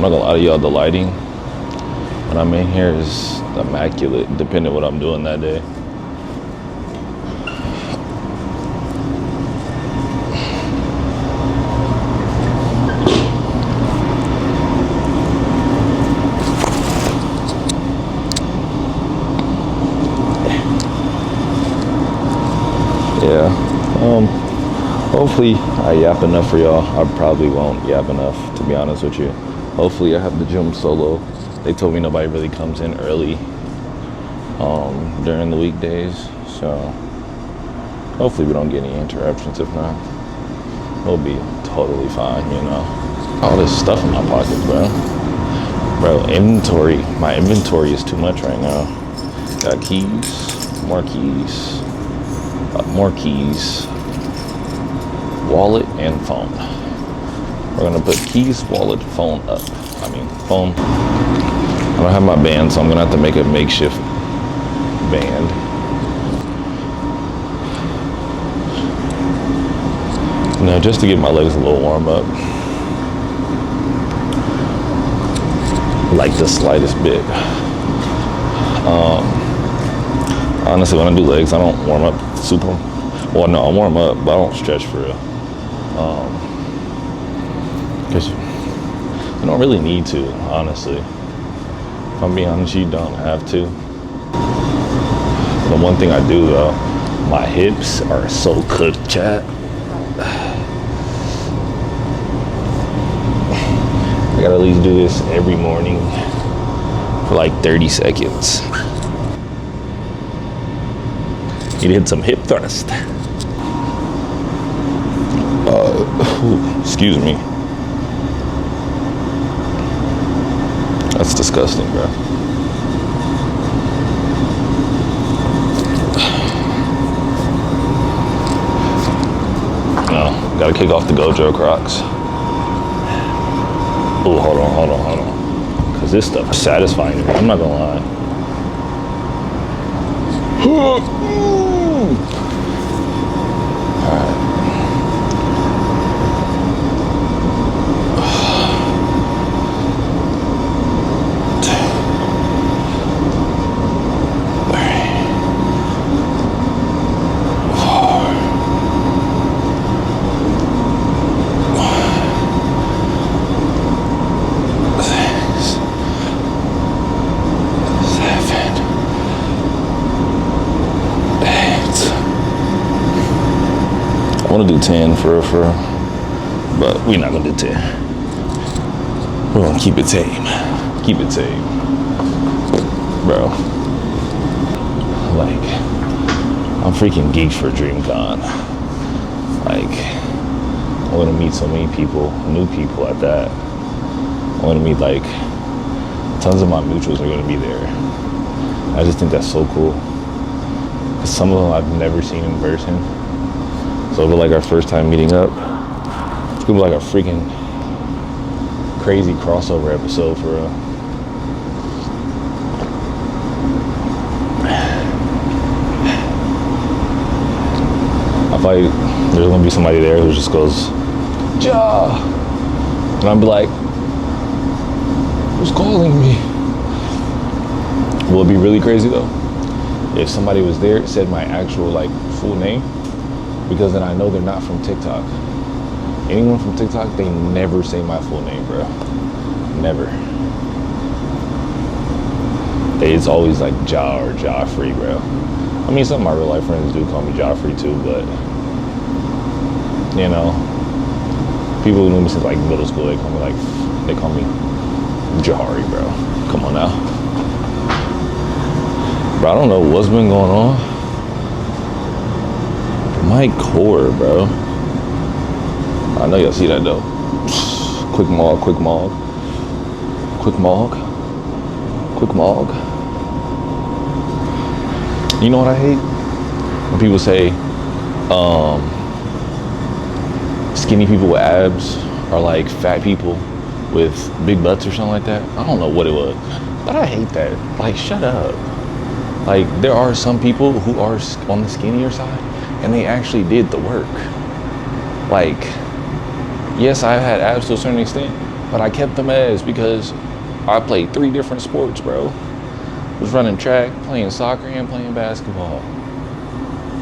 I'm not gonna lie to y'all, the lighting when I'm in here is immaculate, depending what I'm doing that day. Yeah. Hopefully I yap enough for y'all. I probably won't yap enough, to be honest with you. Hopefully I have the gym solo. They told me nobody really comes in early during the weekdays, so hopefully we don't get any interruptions. If not, we'll be totally fine, you know. All this stuff in my pockets, bro. Inventory. My inventory is too much right now. Got keys, more keys, more keys, wallet, and phone. We're gonna put keys, wallet, phone up. Phone. I don't have my band, so I'm gonna have to make a makeshift band. No, just to get my legs a little warm up. Like the slightest bit. Honestly, when I do legs, I don't warm up super. Well, no, I warm up, but I don't stretch for real. Because you don't really need to, honestly. If I'm being honest, you don't have to. The one thing I do though, my hips are so cooked, chat. I gotta at least do this every morning for like 30 seconds. You did some hip thrust. Excuse me. That's disgusting, bro. No, gotta kick off the Gojo Crocs. Oh, hold on. Cause this stuff is satisfying to me. I'm not gonna lie. Alright. I want to do 10 for real, but we're not gonna do 10. We're gonna keep it tame. Keep it tame, bro. Like, I'm freaking geeked for DreamCon. Like, I want to meet so many people, new people at that. I want to meet like tons of my mutuals are gonna be there. I just think that's so cool. Cause some of them I've never seen in person. So it'll be like our first time meeting up. It's gonna be like a freaking crazy crossover episode for real. I feel like there's gonna be somebody there who just goes, "Ja!" And I'll be like, "Who's calling me?" Will it be really crazy though? If somebody was there, said my actual like full name, because then I know they're not from TikTok. Anyone from TikTok, they never say my full name, bro. Never. It's always like Ja or Joffrey, bro. I mean, some of my real life friends do call me Joffrey too, but you know, people who knew me since like middle school, they call me Jahari, bro. Come on now. Bro, I don't know what's been going on. My core, bro. I know y'all see that though. Quick mog. You know what I hate? When people say skinny people with abs are like fat people with big butts or something like that. I don't know what it was, but I hate that. Like, shut up. Like, there are some people who are on the skinnier side and they actually did the work. Like, yes, I've had abs to a certain extent, But I kept them as because I played 3 different sports, bro. Was running track, playing soccer, and playing basketball.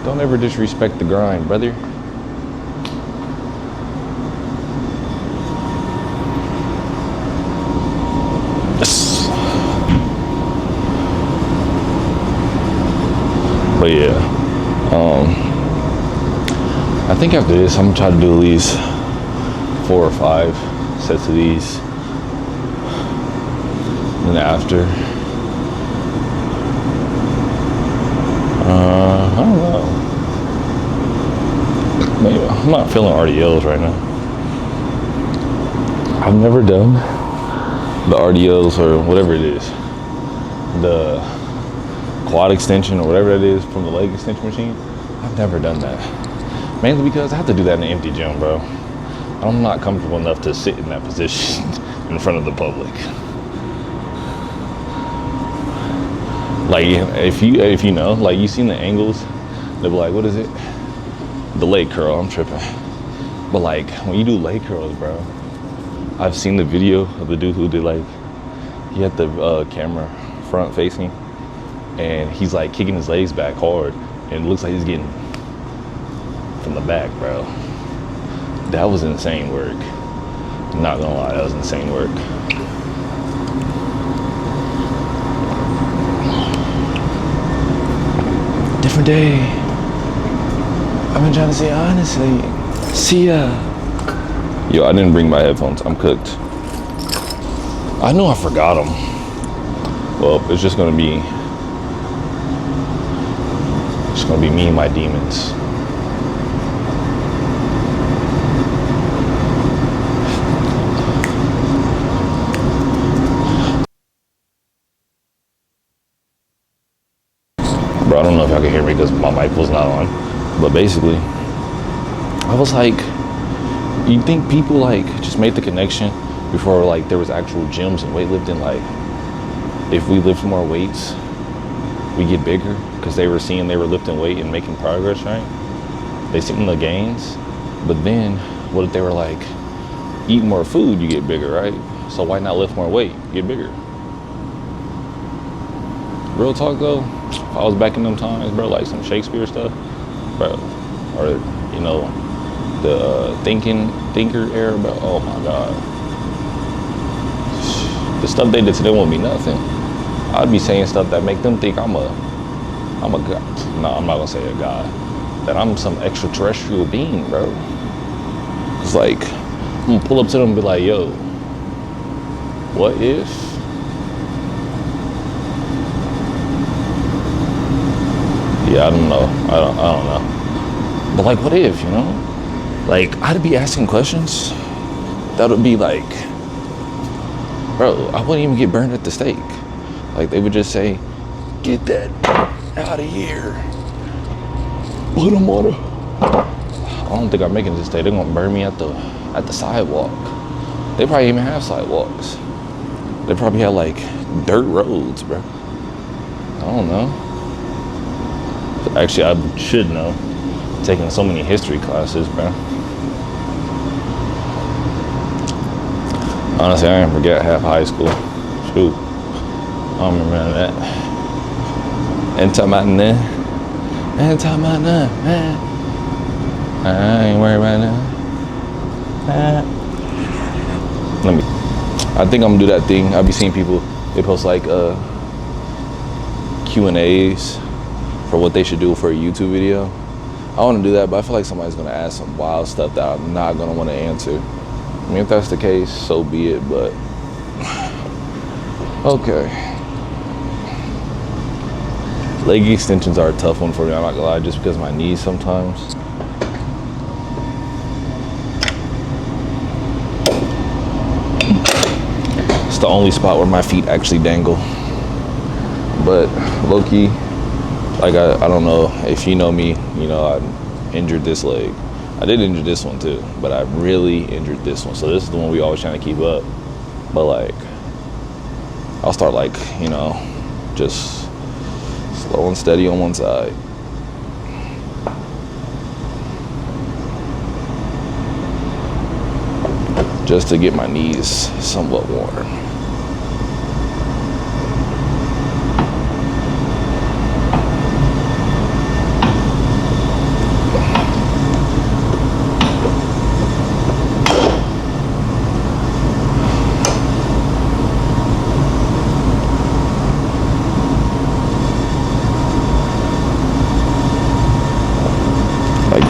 Don't ever disrespect the grind, brother. But yeah, I think after this, I'm gonna try to do at least 4 or 5 sets of these. And after, I don't know. Maybe I'm not feeling RDLs right now. I've never done the RDLs or whatever it is, the quad extension or whatever that is from the leg extension machine. I've never done that, mainly because I have to do that in an empty gym, bro. I'm not comfortable enough to sit in that position in front of the public. Like if you know, like you seen the angles, they'll be like, what is it? The leg curl. I'm tripping. But like when you do leg curls, bro, I've seen the video of the dude who did like, he had the camera front facing, and he's like kicking his legs back hard, and it looks like he's getting from the back, bro. That was insane work. Not gonna lie, that was insane work. Different day. I've been trying to say honestly. See ya. Yo, I didn't bring my headphones. I'm cooked. I know I forgot them. Well, it's just gonna be me and my demons. Bro, I don't know if y'all can hear me because my mic was not on. But basically, I was like, you think people like just made the connection before like there was actual gyms and weightlifting? Like, if we lift more weights, we get bigger, because they were seeing they were lifting weight and making progress, right? They seen the gains. But then what if they were like, eat more food, you get bigger, right? So why not lift more weight, get bigger? Real talk though, if I was back in them times, bro, like some Shakespeare stuff, bro, or you know, the thinker era, bro, oh my god, the stuff they did to them won't be nothing. I'd be saying stuff that make them think I'm a god. No, I'm not gonna say a god. That I'm some extraterrestrial being, bro. It's like, I'm gonna pull up to them and be like, yo, what if? Yeah, I don't know. I don't know. But like, what if, you know? Like, I'd be asking questions that would be like, bro, I wouldn't even get burned at the stake. Like, they would just say, get that out of here. Put them on I don't think I'm making this day. They're gonna burn me at the sidewalk. They probably even have sidewalks. They probably have like dirt roads, bro. I don't know. Actually, I should know. Taking so many history classes, bro. Honestly, I didn't forget half high school. Shoot. I don't remember that. Ain't talking about nothing. Ain't talking about nothing, man. I ain't worried about nothing. I think I'm gonna do that thing. I'll be seeing people, they post like Q&As for what they should do for a YouTube video. I want to do that, but I feel like somebody's gonna ask some wild stuff that I'm not gonna want to answer. I mean, if that's the case, so be it, but okay. Leg extensions are a tough one for me, I'm not gonna lie, just because of my knees sometimes. It's the only spot where my feet actually dangle. But low-key, like I don't know if you know me, you know I injured this leg. I did injure this one too, but I really injured this one. So this is the one we always trying to keep up. But like, I'll start like, you know, just slow and steady on one side. just to get my knees somewhat warm.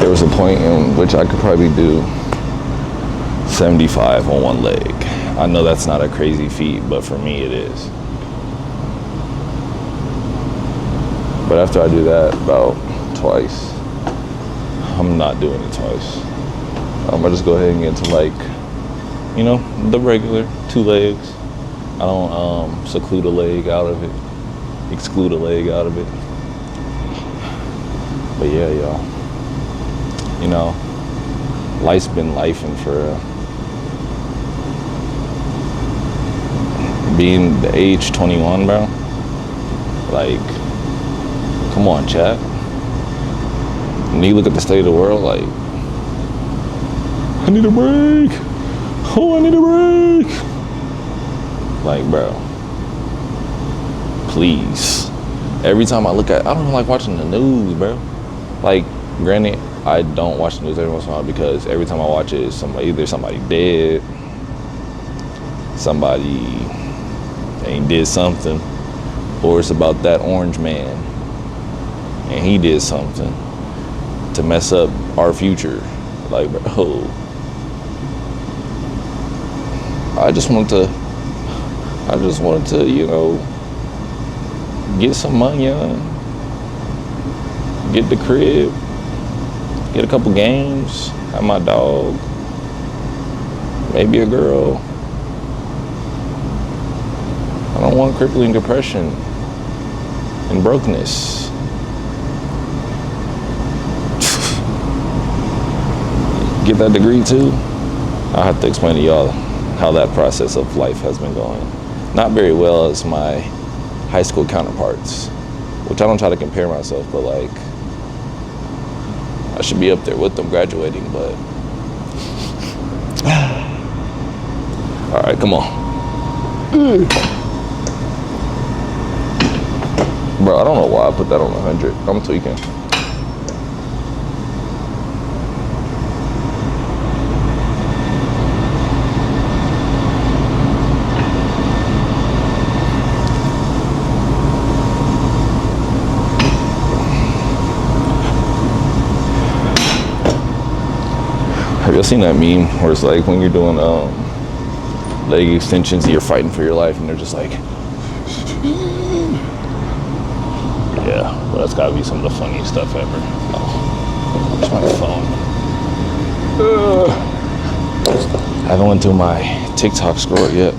There was a point in which I could probably do 75 on one leg. I know that's not a crazy feat, but for me it is. But after I do that about twice, I'm not doing it twice. I'm gonna just go ahead and get to, like, you know, the regular 2 legs. I don't exclude a leg out of it. But yeah, y'all. You know, life's been lifing for being the age 21, bro. Like, come on, chat. When you look at the state of the world, like, I need a break. Oh, I need a break. Like, bro, please. Every time I look at, I don't like watching the news, bro. Like, granted, I don't watch the news every once in a while because every time I watch it, either somebody dead, somebody ain't did something, or it's about that orange man and he did something to mess up our future. Like, bro, I just wanted to, you know, get some money on, get the crib, get a couple games, have my dog, maybe a girl. I don't want crippling depression and brokenness. Get that degree too. I'll have to explain to y'all how that process of life has been going. Not very well as my high school counterparts, which I don't try to compare myself, but like, I should be up there with them graduating, but all right, come on. Bro, I don't know why I put that on 100. I'm tweaking. Have y'all seen that meme where it's like when you're doing leg extensions, you're fighting for your life, and they're just like, yeah, well, that's gotta be some of the funniest stuff ever. Oh, it's my phone. I haven't went through my TikTok scroll yet.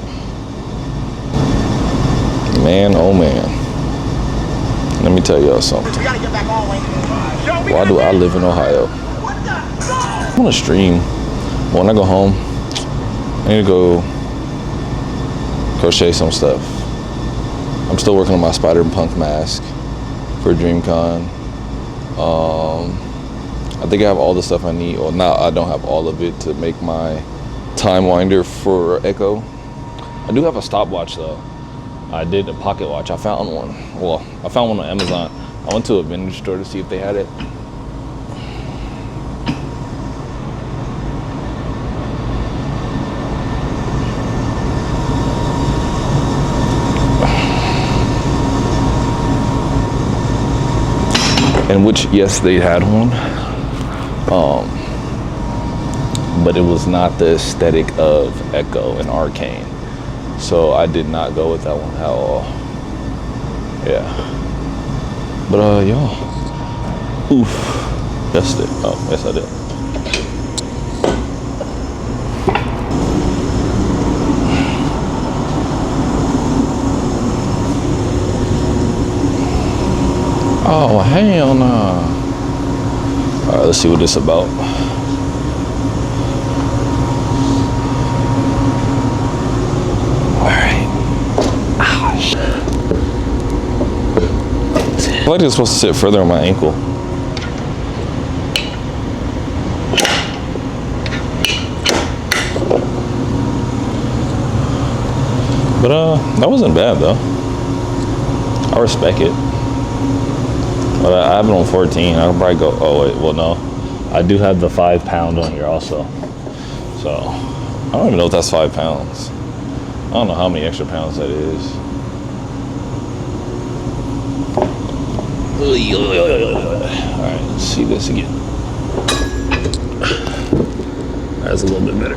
Man, oh man. Let me tell y'all something. Why do I live in Ohio? I want to stream. When I go home, I need to go crochet some stuff. I'm still working on my spider punk mask for DreamCon. I think I have all the stuff I need. Well, now I don't have all of it to make my time winder for Echo. I do have a stopwatch though. I did a pocket watch. I found one. Well, I found one on Amazon. I went to a vintage store to see if they had it. In which, yes, they had one, but it was not the aesthetic of Echo and Arcane, so I did not go with that one at all. Yeah, but y'all, oof, that's it. Oh, yes, I did. Oh, hell nah. All right, let's see what this is about. All right. Ah, shit. I feel like it's supposed to sit further on my ankle. But that wasn't bad though. I respect it. But I have it on 14. I'll probably go. Oh wait, well no, I do have the 5 pound on here also. So I don't even know if that's 5 pounds. I don't know how many extra pounds that is. All right, let's see this again. That's a little bit better.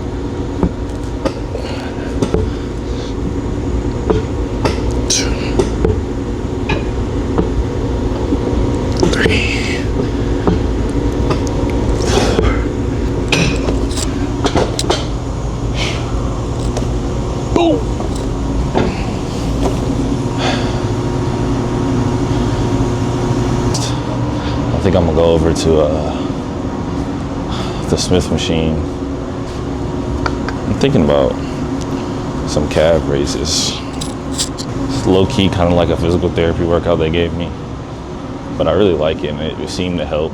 I think I'm gonna go over to the Smith machine. I'm thinking about some calf raises. It's low-key kind of like a physical therapy workout they gave me, but I really like it, and it seemed to help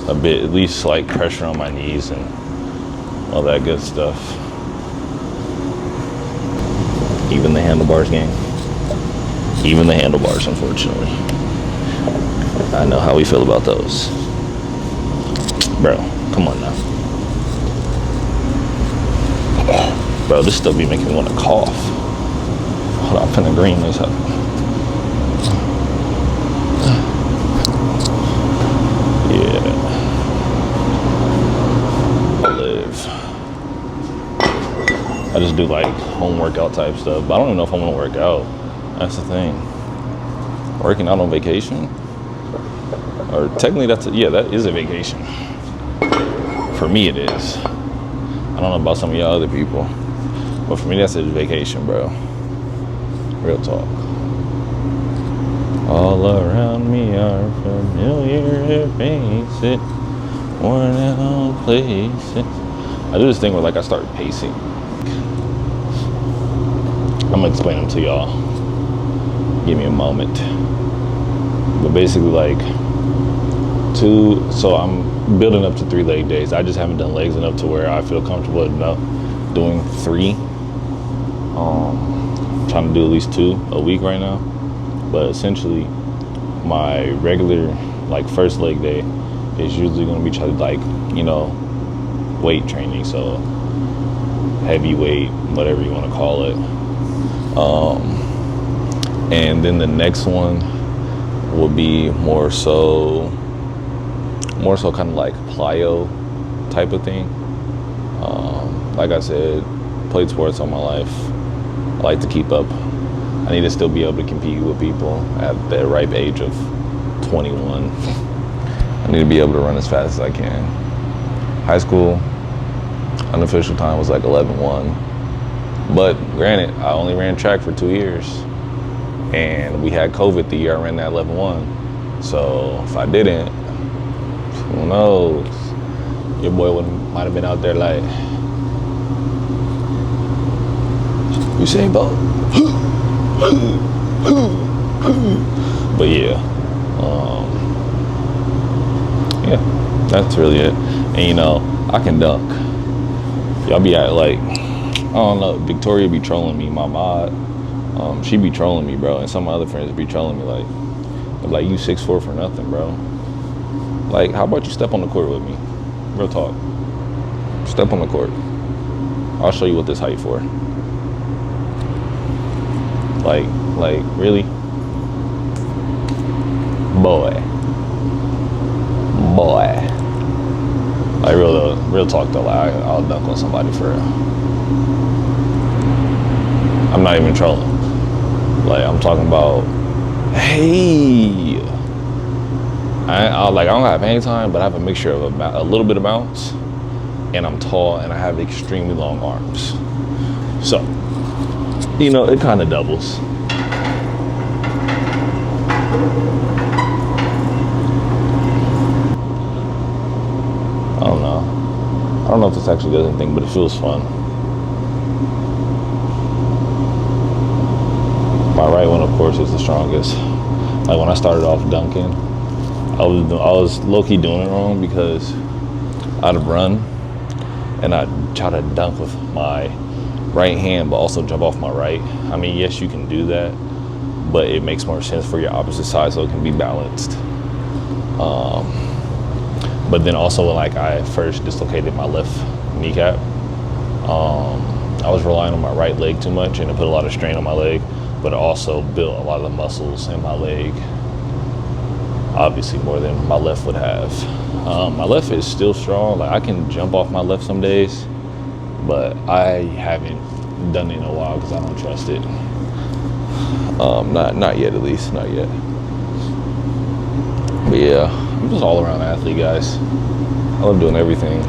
a bit, at least like pressure on my knees and all that good stuff. Even the handlebars gang. Even the handlebars, unfortunately. I know how we feel about those. Bro, come on now. Bro, this stuff be making me want to cough. Hold on, I'm finna green this up. Yeah. I live. I just do like home workout type stuff, but I don't even know if I want to work out. That's the thing. Working out on vacation? Or technically that is a vacation. For me it is. I don't know about some of y'all other people, but for me that's a vacation, bro. Real talk. All around me are familiar faces, worn out places. I do this thing where like I start pacing. I'm gonna explain them to y'all. Give me a moment. But basically like so I'm building up to 3 leg days. I just haven't done legs enough to where I feel comfortable enough doing 3. Trying to do at least 2 a week right now. But essentially my regular like first leg day is usually going to be like, you know, weight training. So heavy weight, whatever you want to call it. And then the next one will be more so kind of like plyo type of thing. Like I said, played sports all my life. I like to keep up. I need to still be able to compete with people at the ripe age of 21. I need to be able to run as fast as I can. High school, unofficial time was like 11:1. But granted, I only ran track for 2 years. And we had COVID the year I ran that 11:1. So if I didn't, who knows? Your boy might have been out there like, Usain Bolt. But yeah, that's really it. And you know, I can dunk. Y'all be at like, I don't know, Victoria be trolling me, my mod. She be trolling me, bro, and some of my other friends be trolling me like you 6'4" for nothing, bro. Like, how about you step on the court with me? Real talk. Step on the court. I'll show you what this height for. Like, really? Boy. Like, real talk though, like, I'll dunk on somebody for real. I'm not even trolling. Like, I'm talking about, hey. I don't have hang time, but I have a mixture of a little bit of bounce, and I'm tall, and I have extremely long arms. So, you know, it kind of doubles. I don't know. I don't know if this actually does anything, but it feels fun. My right one, of course, is the strongest. Like when I started off dunking, I was low-key doing it wrong because I'd run and I'd try to dunk with my right hand, but also jump off my right. I mean, yes, you can do that, but it makes more sense for your opposite side so it can be balanced. But then also when like I first dislocated my left kneecap, I was relying on my right leg too much, and it put a lot of strain on my leg, but it also built a lot of the muscles in my leg, obviously more than my left would have. My left is still strong. Like I can jump off my left some days, but I haven't done it in a while because I don't trust it. Not yet, at least, not yet. But yeah, I'm just all around athlete, guys. I love doing everything.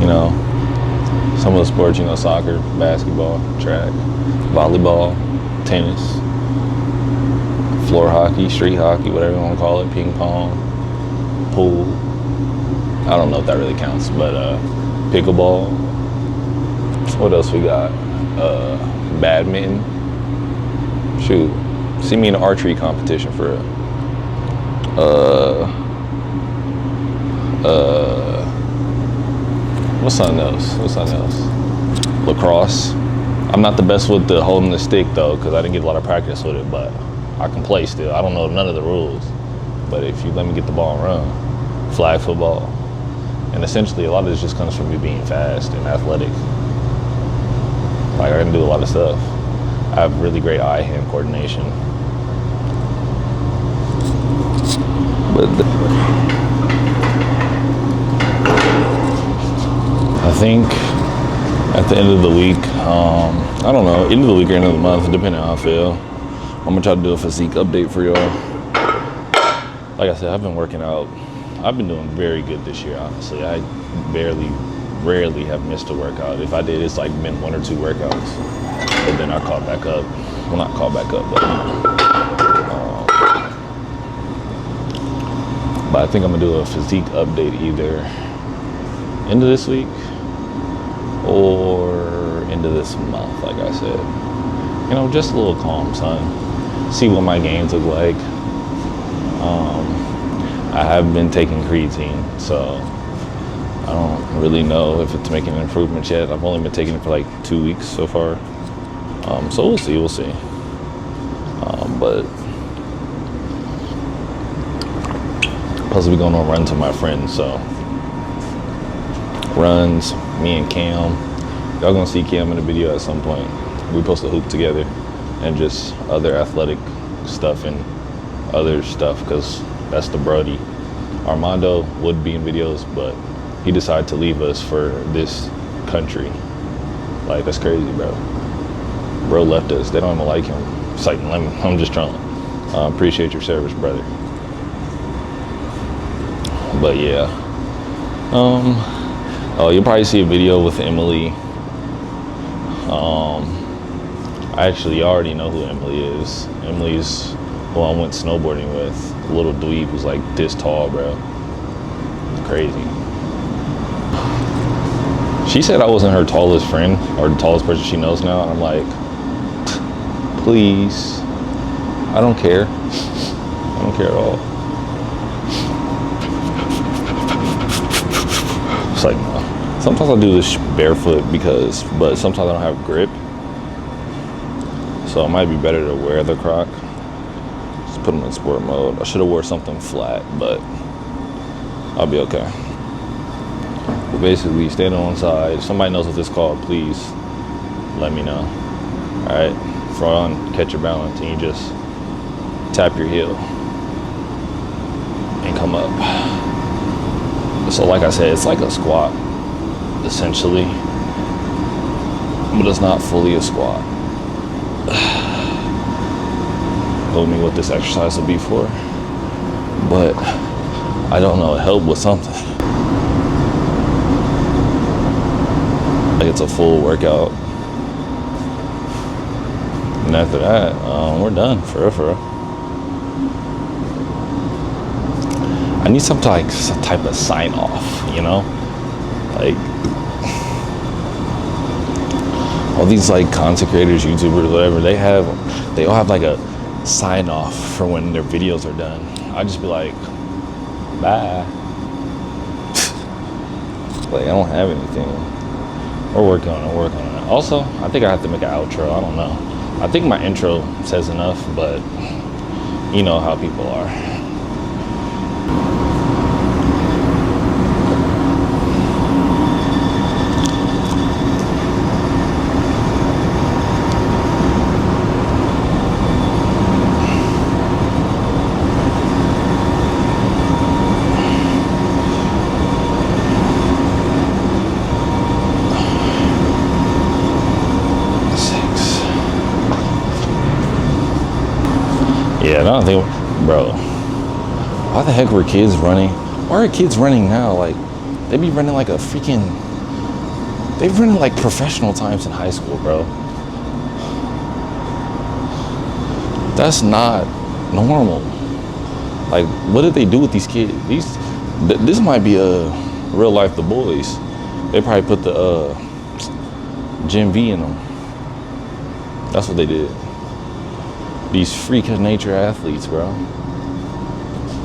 You know, some of the sports, you know, soccer, basketball, track, volleyball, tennis, floor hockey, street hockey, whatever you want to call it, ping pong, pool. I don't know if that really counts, but pickleball. What else we got? Badminton. Shoot, see me in an archery competition for real. What's something else? Lacrosse. I'm not the best with the holding the stick though, because I didn't get a lot of practice with it, but I can play still. I don't know none of the rules, but if you let me get the ball and run. Flag football. And essentially a lot of this just comes from me being fast and athletic. Like I can do a lot of stuff. I have really great eye-hand coordination. But I think at the end of the week, I don't know, end of the week or end of the month, depending on how I feel, I'm gonna try to do a physique update for y'all. Like I said, I've been working out. I've been doing very good this year, honestly. I rarely have missed a workout. If I did, it's like been 1 or 2 workouts. But then I caught back up. Well, not caught back up, but but I think I'm gonna do a physique update either end of this week or end of this month, like I said. You know, just a little calm, son. See what my gains look like. I have been taking creatine, so I don't really know if it's making improvements yet. I've only been taking it for like 2 weeks so far. So we'll see. But plus we going on a run to my friends, so runs, me and Cam. Y'all gonna see Cam in the video at some point. We post a hoop together and just other athletic stuff and other stuff, because that's the Brody. Armando would be in videos, but he decided to leave us for this country. Like, that's crazy, bro. Bro left us. They don't even like him. It's like, I'm just trolling. Appreciate your service, brother. But yeah. Oh, you'll probably see a video with Emily. I actually already know who Emily is. Emily's who I went snowboarding with. The little dweeb was like this tall, bro. Crazy. She said I wasn't her tallest friend or the tallest person she knows now, and I'm like, please, I don't care. I don't care at all. It's like, no. Sometimes I do this barefoot but sometimes I don't have grip. So it might be better to wear the Croc. Just put them in sport mode. I should have wore something flat, but I'll be okay. But basically, standing on side. If somebody knows what this is called, please let me know. All right, front, catch your balance, and you just tap your heel and come up. So like I said, it's like a squat, essentially, but it's not fully a squat. Told me what this exercise will be for, but I don't know, it helped with something. Like, it's a full workout, and after that, we're done, for real. I need some type of sign off, you know? Like, all these like content creators, YouTubers, whatever, they all have like a sign off for when their videos are done. I just be like, bye. Like, I don't have anything. We're working on it. We're working on it. Also, I think I have to make an outro. I don't know. I think my intro says enough, but you know how people are. Yeah, I don't think, bro. Why the heck were kids running? Why are kids running now? Like, they be running like a freaking. They running like professional times in high school, bro. That's not normal. Like, what did they do with these kids? This might be a real life The Boys. They probably put the Gen V in them. That's what they did. These freak of nature athletes, bro.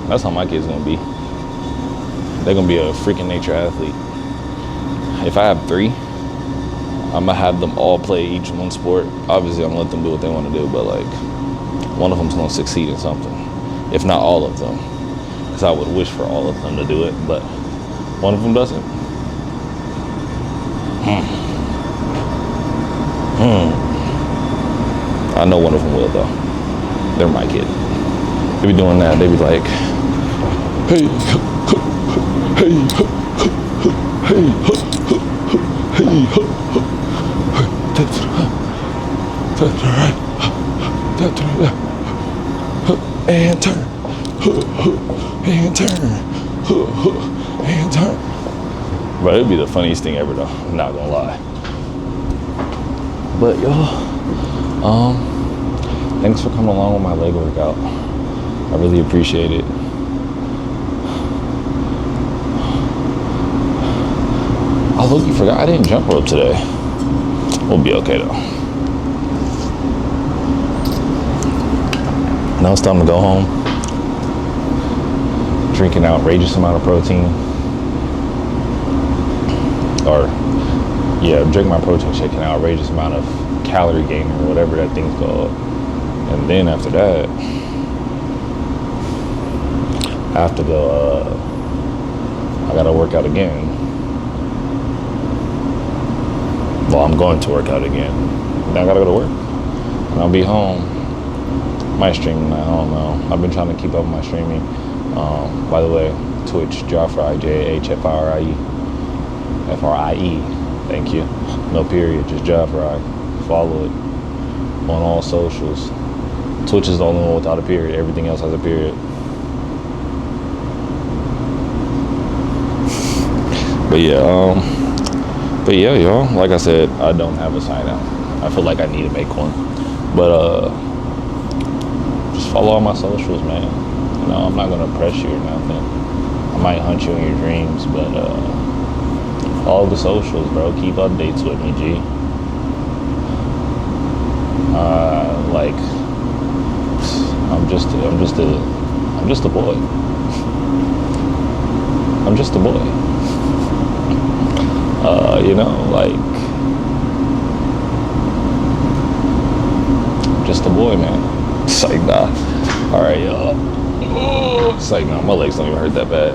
That's how my kid's gonna be. They're gonna be a freaking nature athlete. If I have 3, I'm gonna have them all play each one sport. Obviously, I'm gonna let them do what they want to do, but like, one of them's gonna succeed in something, if not all of them. Because I would wish for all of them to do it, but one of them doesn't. I know one of them will, though. They're my kid. They be doing that. They be like, hey, hey, hey, hey, that's right, and turn, and turn, and turn. But it'd be the funniest thing ever, though. I'm not gonna lie. But y'all, thanks for coming along with my leg workout. I really appreciate it. Oh, look, you forgot I didn't jump rope today. We'll be okay though. Now it's time to go home. Drink an outrageous amount of protein. Or, yeah, drink my protein shake, an outrageous amount of calorie gain or whatever that thing's called. And then after that, I have to go, I gotta work out again. Well, I'm going to work out again. Then I gotta go to work. And I'll be home. My streaming, I don't know. I've been trying to keep up with my streaming. By the way, Twitch, Jafri, Jahfrie. F-R-I-E. Thank you. No period, just Jafri. Follow it on all socials. Twitch is the only one without a period. Everything else has a period. But yeah, y'all. Like I said, I don't have a sign out. I feel like I need to make one. But just follow all my socials, man. You know, I'm not gonna press you or nothing. I might hunt you in your dreams, but follow the socials, bro. Keep updates with me, G. Like, I'm just a boy. I'm just a boy. You know, like, just a boy, man. It's like, nah. All right, y'all. It's like, nah, my legs don't even hurt that bad.